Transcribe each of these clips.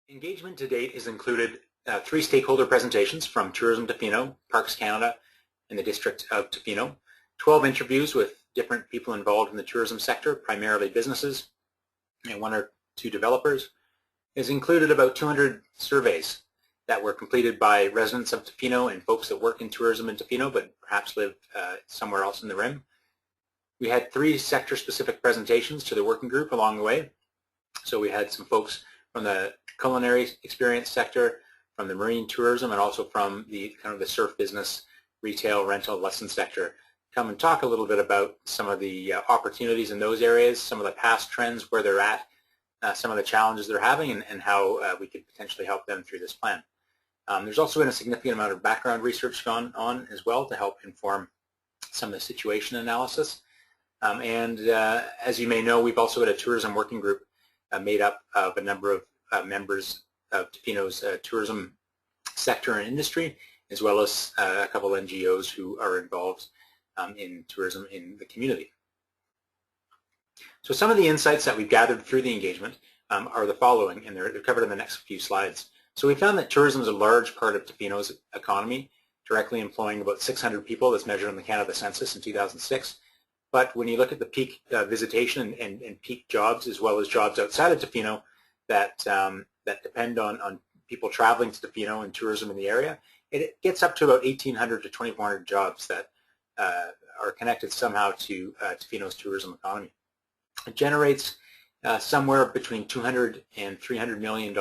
Engagement to date has included 3 stakeholder presentations from Tourism Tofino, Parks Canada, and the District of Tofino, 12 interviews with different people involved in the tourism sector, primarily businesses, and 1 or 2 developers. It has included about 200 surveys that were completed by residents of Tofino and folks that work in tourism in Tofino but perhaps live somewhere else in the rim. We had 3 sector-specific presentations to the working group along the way. So we had some folks from the culinary experience sector, from the marine tourism, and also from the kind of the surf business, retail, rental, lesson sector, come and talk a little bit about some of the opportunities in those areas, some of the past trends, where they're at, some of the challenges they're having, and how we could potentially help them through this plan. There's also been a significant amount of background research gone on as well to help inform some of the situation analysis. As you may know, we've also got a tourism working group made up of a number of members of Tofino's tourism sector and industry, as well as a couple NGOs who are involved in tourism in the community. So some of the insights that we've gathered through the engagement are the following, and they're covered in the next few slides. So we found that tourism is a large part of Tofino's economy, directly employing about 600 people that's measured on the Canada Census in 2006. But when you look at the peak visitation and peak jobs, as well as jobs outside of Tofino that depend on people traveling to Tofino and tourism in the area, it gets up to about 1,800 to 2,400 jobs that are connected somehow to Tofino's tourism economy. It generates somewhere between $200 and $300 million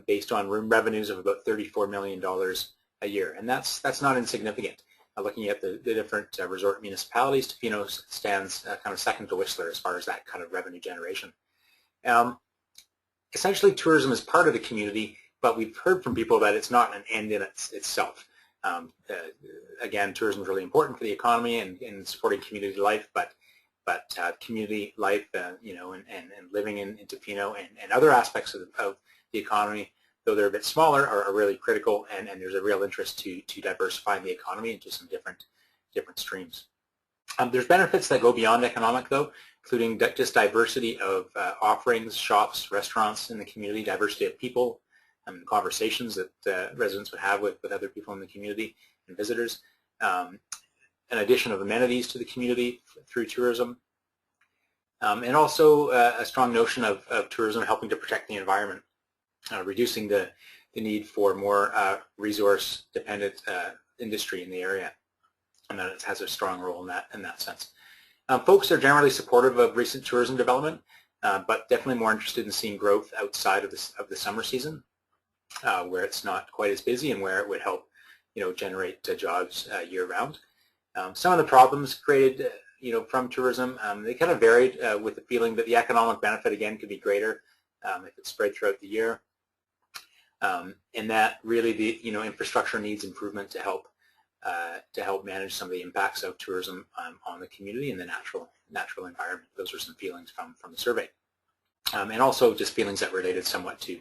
based on room revenues of about $34 million a year, and that's not insignificant. Looking at the different resort municipalities, Tofino stands kind of second to Whistler as far as that kind of revenue generation. Essentially, tourism is part of the community, but we've heard from people that it's not an end in itself. Again, tourism is really important for the economy and supporting community life, but community life, and living in Tofino and other aspects of the economy, though they're a bit smaller, are really critical, and there's a real interest to diversify the economy into some different streams. There's benefits that go beyond economic, though, including just diversity of offerings, shops, restaurants in the community, diversity of people, conversations that residents would have with other people in the community and visitors, an addition of amenities to the community through tourism, and also a strong notion of tourism helping to protect the environment. Reducing the need for more resource-dependent industry in the area, and that it has a strong role in that sense. Folks are generally supportive of recent tourism development, but definitely more interested in seeing growth outside of the summer season, where it's not quite as busy and where it would help, generate jobs year-round. Some of the problems created, from tourism, they kind of varied with the feeling that the economic benefit again could be greater if it's spread throughout the year. And that really the infrastructure needs improvement to help manage some of the impacts of tourism on the community and the natural environment. Those are some feelings from the survey, and also just feelings that related somewhat to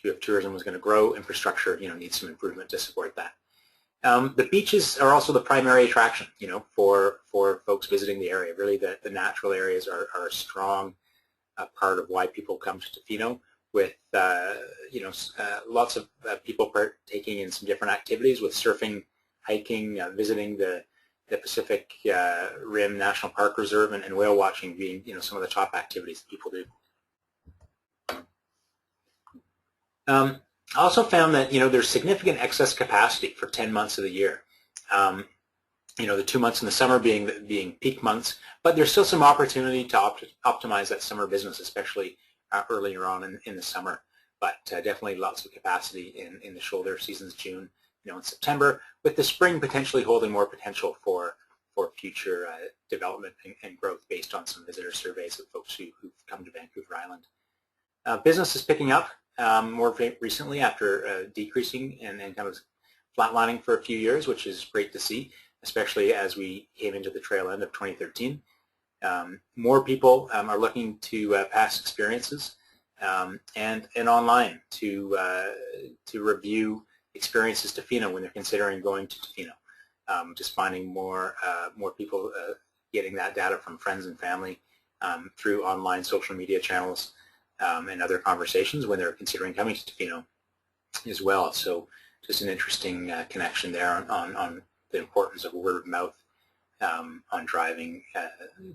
if tourism was going to grow, infrastructure needs some improvement to support that. The beaches are also the primary attraction for folks visiting the area. Really, the natural areas are a strong part of why people come to Tofino, with lots of people partaking in some different activities, with surfing, hiking, visiting the Pacific Rim National Park Reserve, and whale watching being some of the top activities that people do. I also found that there's significant excess capacity for 10 months of the year. The 2 months in the summer being peak months, but there's still some opportunity to optimize that summer business, especially earlier on in the summer. But definitely lots of capacity in the shoulder seasons, June, in September, with the spring potentially holding more potential for future development and growth based on some visitor surveys of folks who've come to Vancouver Island. Business is picking up more recently after decreasing and kind of flatlining for a few years, which is great to see, especially as we came into the tail end of 2013. More people are looking to past experiences and online to review experiences to Tofino when they're considering going to Tofino. Just finding more people getting that data from friends and family through online social media channels, and other conversations when they're considering coming to Tofino as well. So just an interesting connection there on the importance of word of mouth on driving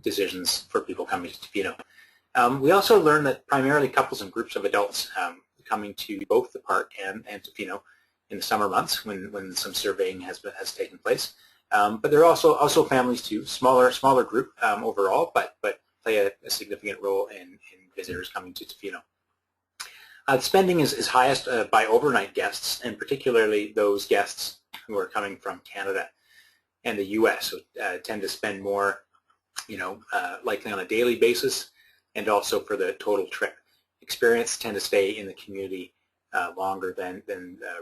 decisions for people coming to Tofino. We also learned that primarily couples and groups of adults coming to both the park and Tofino in the summer months when some surveying has taken place. But there are also families too, smaller group overall, but play a significant role in visitors coming to Tofino. Spending is highest by overnight guests, and particularly those guests who are coming from Canada and the U.S. So tend to spend more, likely on a daily basis, and also for the total trip experience tend to stay in the community longer than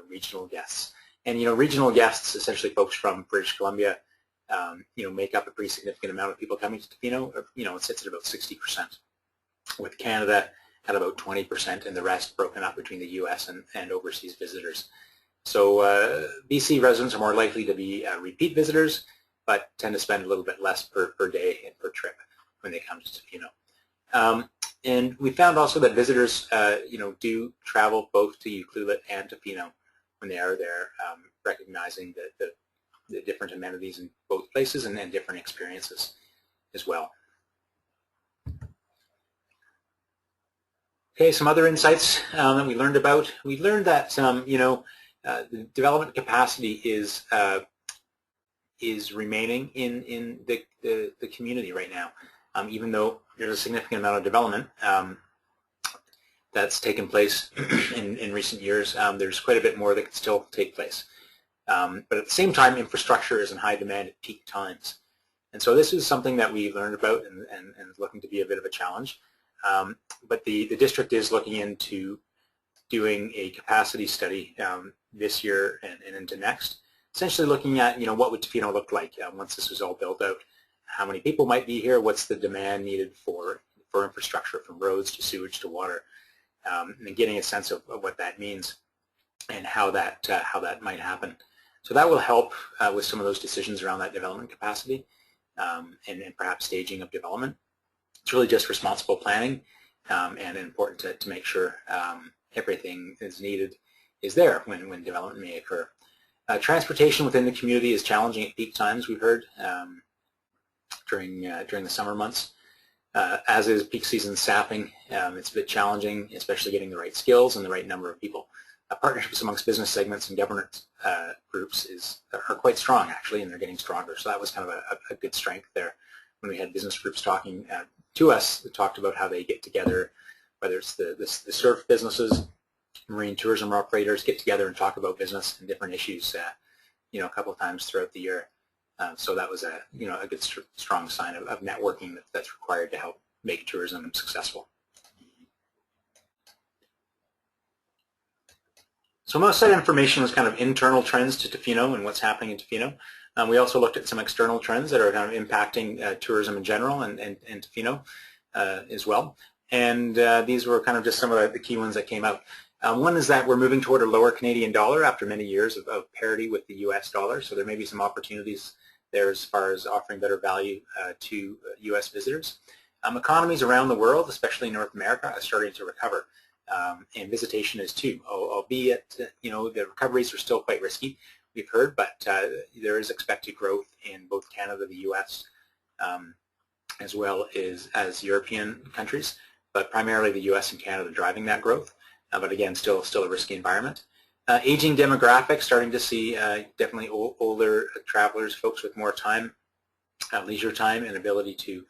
regional guests. And regional guests, essentially folks from British Columbia, make up a pretty significant amount of people coming to Tofino. It sits at about 60%, with Canada at about 20%, and the rest broken up between the U.S. and overseas visitors. So BC residents are more likely to be repeat visitors, but tend to spend a little bit less per day and per trip when they come to Tofino. And we found also that visitors, do travel both to Ucluelet and Tofino when they are there, recognizing the different amenities in both places and different experiences as well. Okay, some other insights that we learned about. We learned that the development capacity is remaining in the community right now, even though there's a significant amount of development that's taken place in recent years. There's quite a bit more that can still take place. But at the same time, infrastructure is in high demand at peak times. And so this is something that we learned about and is looking to be a bit of a challenge. But the district is looking into doing a capacity study this year and into next, essentially looking at what would Tofino look like once this was all built out. How many people might be here? What's the demand needed for infrastructure, from roads to sewage to water, and getting a sense of what that means and how that might happen. So that will help with some of those decisions around that development capacity and perhaps staging of development. It's really just responsible planning and important to make sure everything is needed is there when development may occur. Transportation within the community is challenging at peak times, we've heard, during the summer months. As is peak season staffing. It's a bit challenging, especially getting the right skills and the right number of people. Partnerships amongst business segments and government groups are quite strong, actually, and they're getting stronger. So that was kind of a good strength there when we had business groups talking to us that talked about how they get together, whether it's the surf businesses, marine tourism operators get together and talk about business and different issues, a couple of times throughout the year. So that was a good strong sign of networking that's required to help make tourism successful. So most of that information was kind of internal trends to Tofino and what's happening in Tofino. We also looked at some external trends that are kind of impacting tourism in general and Tofino as well. And these were kind of just some of the key ones that came out. One is that we're moving toward a lower Canadian dollar after many years of parity with the US dollar. So there may be some opportunities there as far as offering better value to US visitors. Economies around the world, especially North America, are starting to recover. And visitation is too, albeit the recoveries are still quite risky, we've heard, but there is expected growth in both Canada, the U.S., as well as European countries, but primarily the U.S. and Canada driving that growth, but again, still a risky environment. Aging demographics, starting to see definitely older travelers, folks with more time, leisure time, and ability to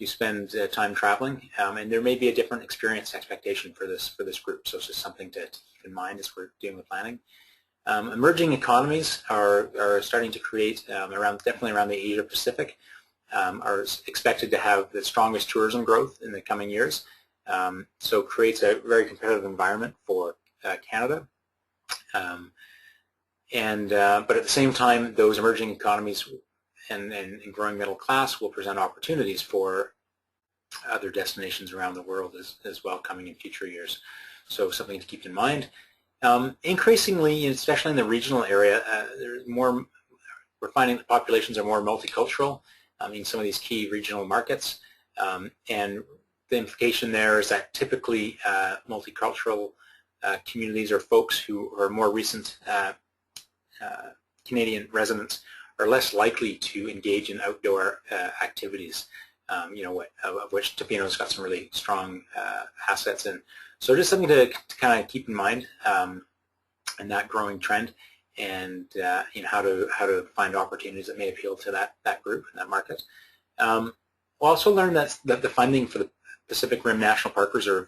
spend time traveling, and there may be a different experience expectation for this group. So it's just something to keep in mind as we're doing the planning. Emerging economies are starting to create definitely around the Asia Pacific, are expected to have the strongest tourism growth in the coming years. So creates a very competitive environment for Canada. But at the same time, those emerging economies and growing middle class will present opportunities for other destinations around the world as well coming in future years. So something to keep in mind. Increasingly, especially in the regional area, we're finding that populations are more multicultural in some of these key regional markets, and the implication there is that typically multicultural communities or folks who are more recent Canadian residents are less likely to engage in outdoor activities, of which Tofino's got some really strong assets in. So just something to kind of keep in mind in that growing trend, and how to find opportunities that may appeal to that group and that market. We'll also learn that the funding for the Pacific Rim National Park Reserve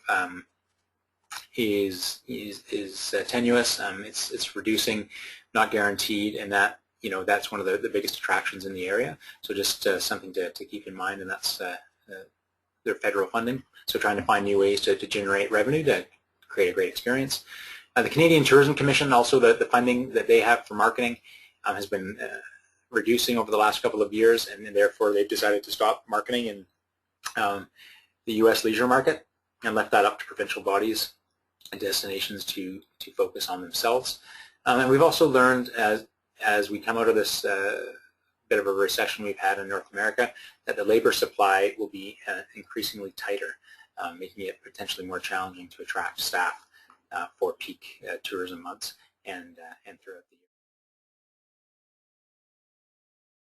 is tenuous. It's reducing, not guaranteed, and that that's one of the biggest attractions in the area. So just something to keep in mind, and that's their federal funding. So trying to find new ways to generate revenue to create a great experience. The Canadian Tourism Commission, also the funding that they have for marketing has been reducing over the last couple of years, and therefore they've decided to stop marketing in the U.S. leisure market and left that up to provincial bodies and destinations to focus on themselves. And we've also learned as we come out of this bit of a recession we've had in North America that the labor supply will be increasingly tighter, making it potentially more challenging to attract staff for peak tourism months and throughout the year.